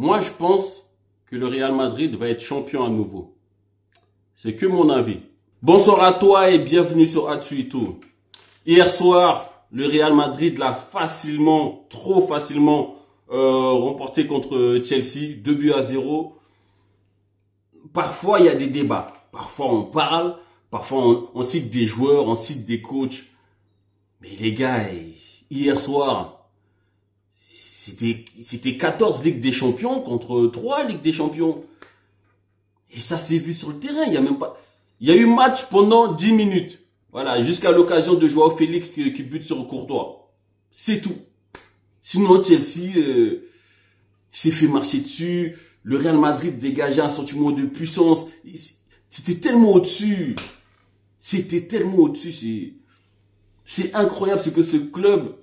Moi, je pense que le Real Madrid va être champion à nouveau. C'est que mon avis. Bonsoir à toi et bienvenue sur Atsuito. Hier soir, le Real Madrid l'a facilement, trop facilement remporté contre Chelsea, 2-0. Parfois, il y a des débats. Parfois, on parle. Parfois, on cite des joueurs, on cite des coachs. Mais les gars, hier soir, c'était 14 Ligues des Champions contre 3 Ligues des Champions. Et ça s'est vu sur le terrain. Il y a eu match pendant 10 minutes. Voilà, jusqu'à l'occasion de Joao Félix qui bute sur Courtois. C'est tout. Sinon, Chelsea s'est fait marcher dessus. Le Real Madrid dégageait un sentiment de puissance. C'était tellement au-dessus. C'était tellement au-dessus. C'est incroyable ce que ce club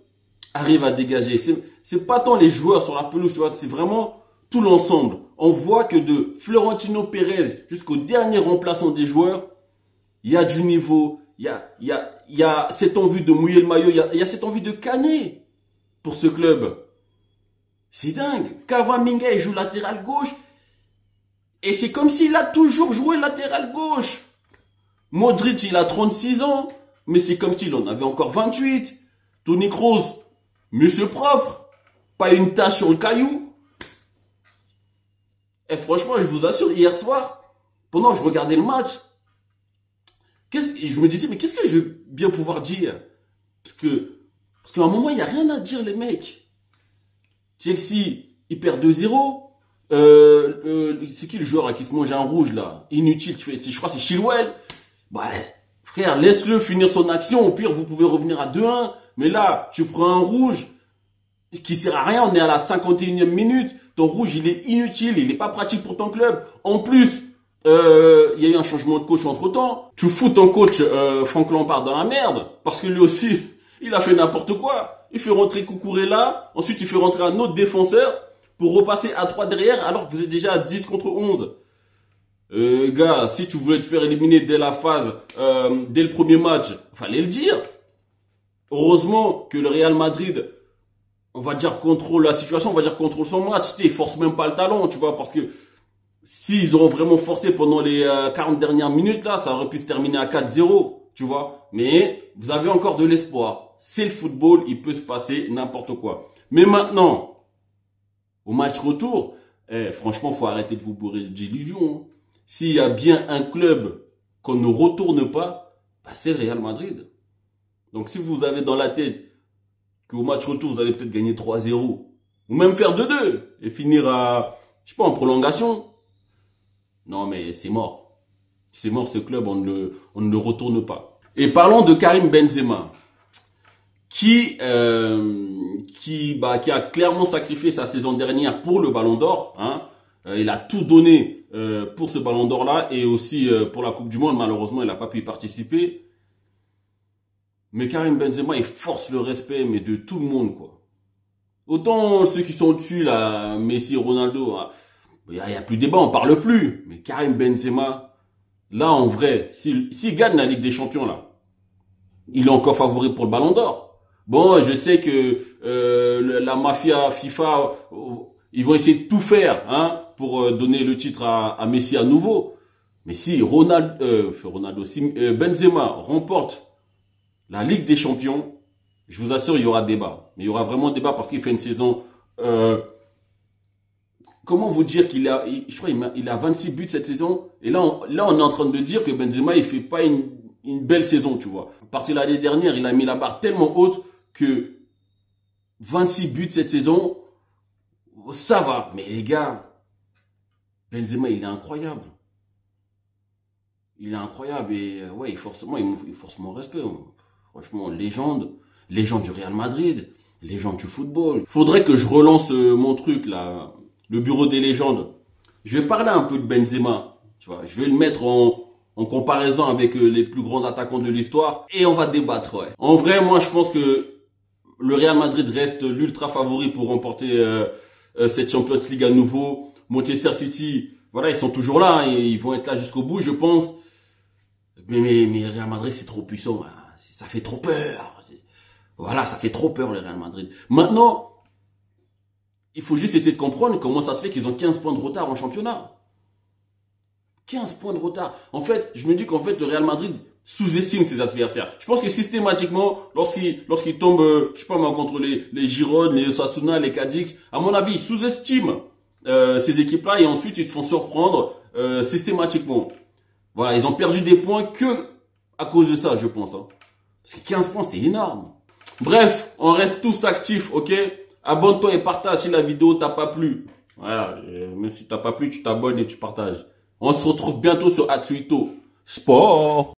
arrive à dégager. C'est pas tant les joueurs sur la pelouse, tu vois, c'est vraiment tout l'ensemble. On voit que de Florentino Pérez jusqu'au dernier remplaçant des joueurs, il y a du niveau, il y a cette envie de mouiller le maillot, il y a cette envie de canner pour ce club. C'est dingue. Camavinga, il joue latéral gauche et c'est comme s'il a toujours joué latéral gauche. Modric, il a 36 ans, mais c'est comme s'il en avait encore 28. Toni Kroos, monsieur propre, pas une tache sur le caillou. Et franchement, je vous assure, hier soir, pendant que je regardais le match, je me disais, mais qu'est-ce que je vais bien pouvoir dire? Parce qu'à un moment, il n'y a rien à dire, les mecs. Chelsea, il perd 2-0. C'est qui le joueur là, qui se mange un rouge là? Inutile, je crois que c'est Chilwell. Ouais, frère, laisse-le finir son action. Au pire, vous pouvez revenir à 2-1. Mais là, tu prends un rouge qui sert à rien. On est à la 51e minute. Ton rouge, il est inutile. Il n'est pas pratique pour ton club. En plus, il y a eu un changement de coach entre-temps. Tu fous ton coach Franck Lampard dans la merde. Parce que lui aussi, il a fait n'importe quoi. Il fait rentrer Cucurella. Ensuite, il fait rentrer un autre défenseur pour repasser à 3 derrière alors que vous êtes déjà à 10 contre 11. Gars, si tu voulais te faire éliminer dès la phase, dès le premier match, fallait le dire. Heureusement que le Real Madrid, on va dire, contrôle la situation, on va dire, contrôle son match. Tu sais, ils forcent même pas le talon, tu vois, parce que s'ils auront vraiment forcé pendant les 40 dernières minutes, là, ça aurait pu se terminer à 4-0, tu vois. Mais vous avez encore de l'espoir. C'est le football, il peut se passer n'importe quoi. Mais maintenant, au match retour, franchement, faut arrêter de vous bourrer d'illusions. S'il y a bien un club qu'on ne retourne pas, bah c'est le Real Madrid. Donc si vous avez dans la tête qu'au match retour, vous allez peut-être gagner 3-0, ou même faire 2-2, et finir à, je sais pas, en prolongation, non mais c'est mort. C'est mort ce club, on ne le retourne pas. Et parlons de Karim Benzema, qui a clairement sacrifié sa saison dernière pour le Ballon d'Or, hein. Il a tout donné pour ce Ballon d'Or là et aussi pour la Coupe du Monde. Malheureusement, il n'a pas pu y participer. Mais Karim Benzema, il force le respect, mais de tout le monde, quoi. Autant ceux qui sont au-dessus, là, Messi, Ronaldo, il n'y a plus de débat, on parle plus. Mais Karim Benzema, là, en vrai, s'il gagne la Ligue des Champions, là, il est encore favori pour le Ballon d'Or. Bon, je sais que la mafia FIFA, ils vont essayer de tout faire, hein, pour donner le titre à Messi à nouveau. Mais si si Benzema remporte la Ligue des Champions, je vous assure, il y aura débat. Mais il y aura vraiment débat parce qu'il fait une saison... comment vous dire je crois qu'il a 26 buts cette saison. Et là, on est en train de dire que Benzema, il fait pas une belle saison, tu vois. Parce que l'année dernière, il a mis la barre tellement haute que 26 buts cette saison, ça va. Mais les gars, Benzema, il est incroyable. Il est incroyable et ouais, il force mon respect. Franchement, légende du Real Madrid, légende du football. Faudrait que je relance mon truc là, le bureau des légendes. Je vais parler un peu de Benzema, tu vois. Je vais le mettre en comparaison avec les plus grands attaquants de l'histoire et on va débattre. Ouais. En vrai, moi, je pense que le Real Madrid reste l'ultra favori pour remporter cette Champions League à nouveau. Manchester City, voilà, ils sont toujours là, hein, ils vont être là jusqu'au bout, je pense. Mais Real Madrid, c'est trop puissant, hein, ça fait trop peur. Voilà, ça fait trop peur le Real Madrid. Maintenant, il faut juste essayer de comprendre comment ça se fait qu'ils ont 15 points de retard en championnat. 15 points de retard. En fait, je me dis qu'en fait, le Real Madrid sous-estime ses adversaires. Je pense que systématiquement, lorsqu'ils tombent, je sais pas moi, contre les Girondins, les Osasuna, les Cadix, à mon avis, ils sous-estiment ces équipes-là et ensuite ils se font surprendre systématiquement. Voilà, ils ont perdu des points que à cause de ça, je pense. Hein. Parce que 15 points, c'est énorme. Bref, on reste tous actifs, ok? Abonne-toi et partage si la vidéo t'a pas plu. Voilà, même si t'as pas plu, tu t'abonnes et tu partages. On se retrouve bientôt sur Atsuito Sport.